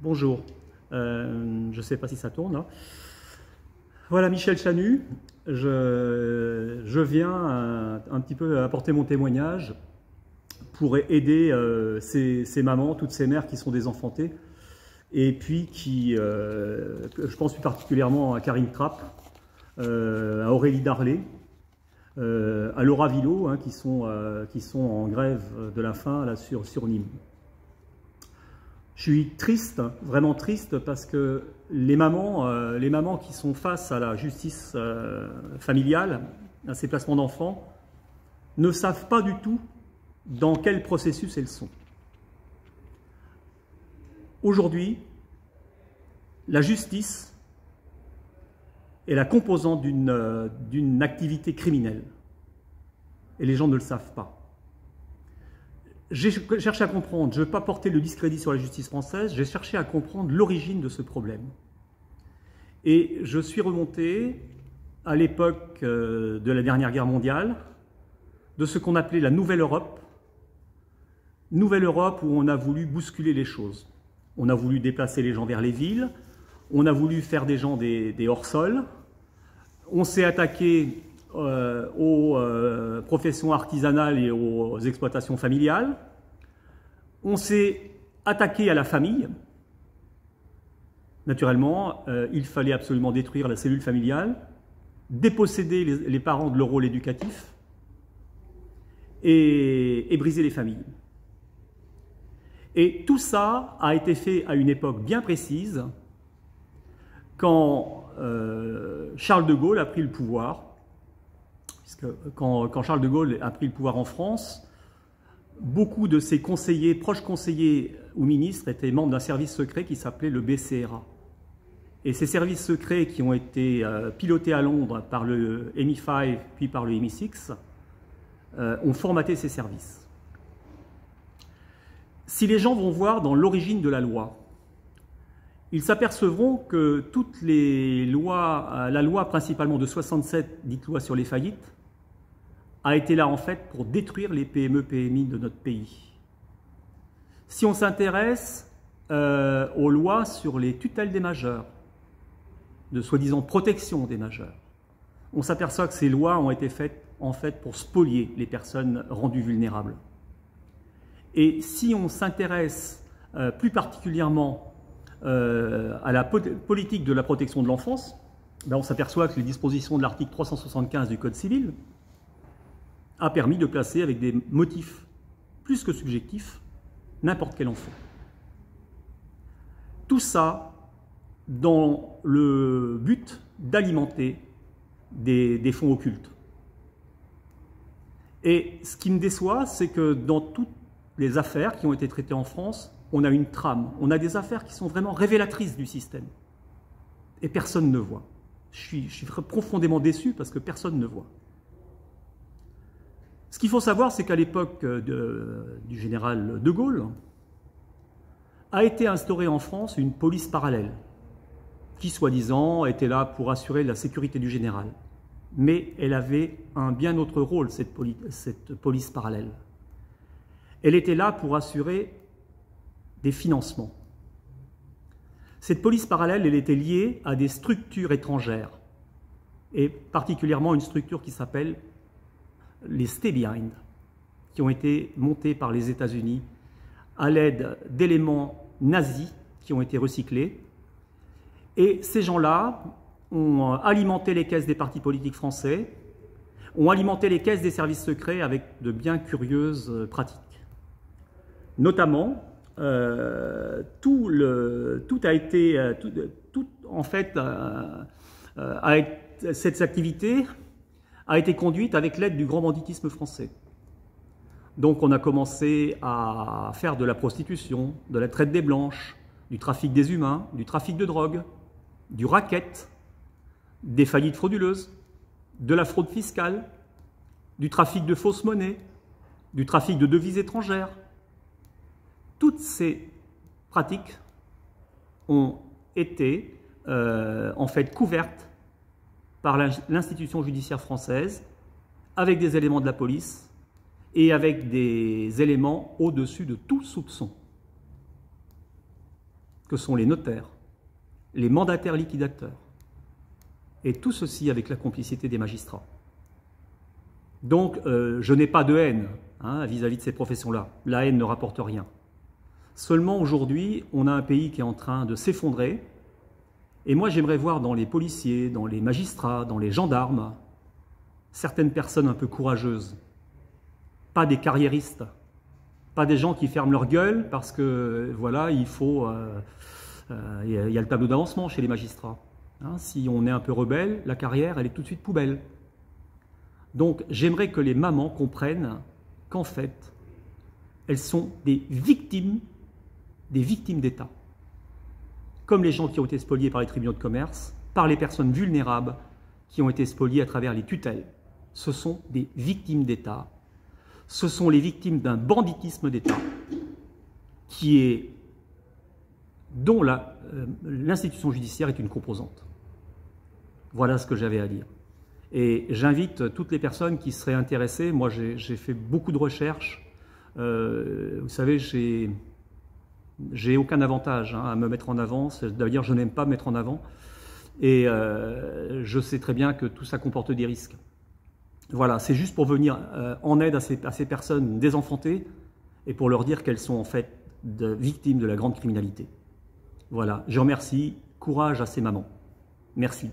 Bonjour, je ne sais pas si ça tourne là. Voilà Michel Chanu, je viens un petit peu apporter mon témoignage pour aider ces mamans, toutes ces mères qui sont désenfantées, et puis je pense plus particulièrement à Karine Trapp, à Aurélie Darlé, à Laura Villot, hein, qui sont en grève de la faim là, sur Nîmes. Je suis triste, vraiment triste, parce que les mamans qui sont face à la justice familiale, à ces placements d'enfants, ne savent pas du tout dans quel processus elles sont. Aujourd'hui, la justice est la composante d'une activité criminelle. Et les gens ne le savent pas. J'ai cherché à comprendre, je ne veux pas porter le discrédit sur la justice française, j'ai cherché à comprendre l'origine de ce problème. Et je suis remonté à l'époque de la dernière guerre mondiale, de ce qu'on appelait la Nouvelle Europe où on a voulu bousculer les choses. On a voulu déplacer les gens vers les villes, on a voulu faire des gens des hors-sols, on s'est attaqué aux professions artisanales et aux exploitations familiales. On s'est attaqué à la famille. Naturellement, il fallait absolument détruire la cellule familiale, déposséder les parents de leur rôle éducatif et briser les familles. Et tout ça a été fait à une époque bien précise, quand Charles de Gaulle a pris le pouvoir. Quand Charles de Gaulle a pris le pouvoir en France, beaucoup de ses conseillers, proches conseillers ou ministres étaient membres d'un service secret qui s'appelait le BCRA. Et ces services secrets qui ont été pilotés à Londres par le MI5 puis par le MI6 ont formaté ces services. Si les gens vont voir dans l'origine de la loi, ils s'apercevront que toutes les lois, la loi principalement de 67, dite loi sur les faillites, a été là en fait pour détruire les PME-PMI de notre pays. Si on s'intéresse aux lois sur les tutelles des majeurs, de soi-disant protection des majeurs, on s'aperçoit que ces lois ont été faites en fait pour spolier les personnes rendues vulnérables. Et si on s'intéresse plus particulièrement à la politique de la protection de l'enfance, ben on s'aperçoit que les dispositions de l'article 375 du Code civil a permis de placer avec des motifs plus que subjectifs n'importe quel enfant. Tout ça dans le but d'alimenter des fonds occultes. Et ce qui me déçoit, c'est que dans toutes les affaires qui ont été traitées en France, on a une trame, on a des affaires qui sont vraiment révélatrices du système. Et personne ne voit. Je suis profondément déçu parce que personne ne voit. Ce qu'il faut savoir, c'est qu'à l'époque du général de Gaulle, a été instaurée en France une police parallèle, qui soi-disant était là pour assurer la sécurité du général. Mais elle avait un bien autre rôle, cette police parallèle. Elle était là pour assurer des financements. Cette police parallèle, elle était liée à des structures étrangères, et particulièrement une structure qui s'appelle les Stay Behind, qui ont été montés par les États-Unis à l'aide d'éléments nazis qui ont été recyclés. Et ces gens-là ont alimenté les caisses des partis politiques français, ont alimenté les caisses des services secrets avec de bien curieuses pratiques. Notamment, cette activité a été conduite avec l'aide du grand banditisme français. Donc on a commencé à faire de la prostitution, de la traite des blanches, du trafic des humains, du trafic de drogue, du racket, des faillites frauduleuses, de la fraude fiscale, du trafic de fausses monnaies, du trafic de devises étrangères. Toutes ces pratiques ont été en fait couvertes par l'institution judiciaire française, avec des éléments de la police et avec des éléments au-dessus de tout soupçon. que sont les notaires, les mandataires liquidateurs, et tout ceci avec la complicité des magistrats. Donc, je n'ai pas de haine vis-à-vis de ces professions-là. La haine ne rapporte rien. Seulement, aujourd'hui, on a un pays qui est en train de s'effondrer, et moi, j'aimerais voir dans les policiers, dans les magistrats, dans les gendarmes, certaines personnes un peu courageuses, pas des carriéristes, pas des gens qui ferment leur gueule parce que, voilà, il y a le tableau d'avancement chez les magistrats. Si on est un peu rebelle, la carrière, elle est tout de suite poubelle. Donc, j'aimerais que les mamans comprennent qu'en fait, elles sont des victimes d'État. Comme les gens qui ont été spoliés par les tribunaux de commerce, par les personnes vulnérables qui ont été spoliées à travers les tutelles. Ce sont des victimes d'État. Ce sont les victimes d'un banditisme d'État dont l'institution judiciaire est une composante. Voilà ce que j'avais à dire. Et j'invite toutes les personnes qui seraient intéressées. Moi, j'ai fait beaucoup de recherches. Vous savez, j'ai aucun avantage à me mettre en avant. D'ailleurs, je n'aime pas me mettre en avant. Et je sais très bien que tout ça comporte des risques. Voilà, c'est juste pour venir en aide à ces personnes désenfantées et pour leur dire qu'elles sont en fait victimes de la grande criminalité. Voilà, je remercie. Courage à ces mamans. Merci.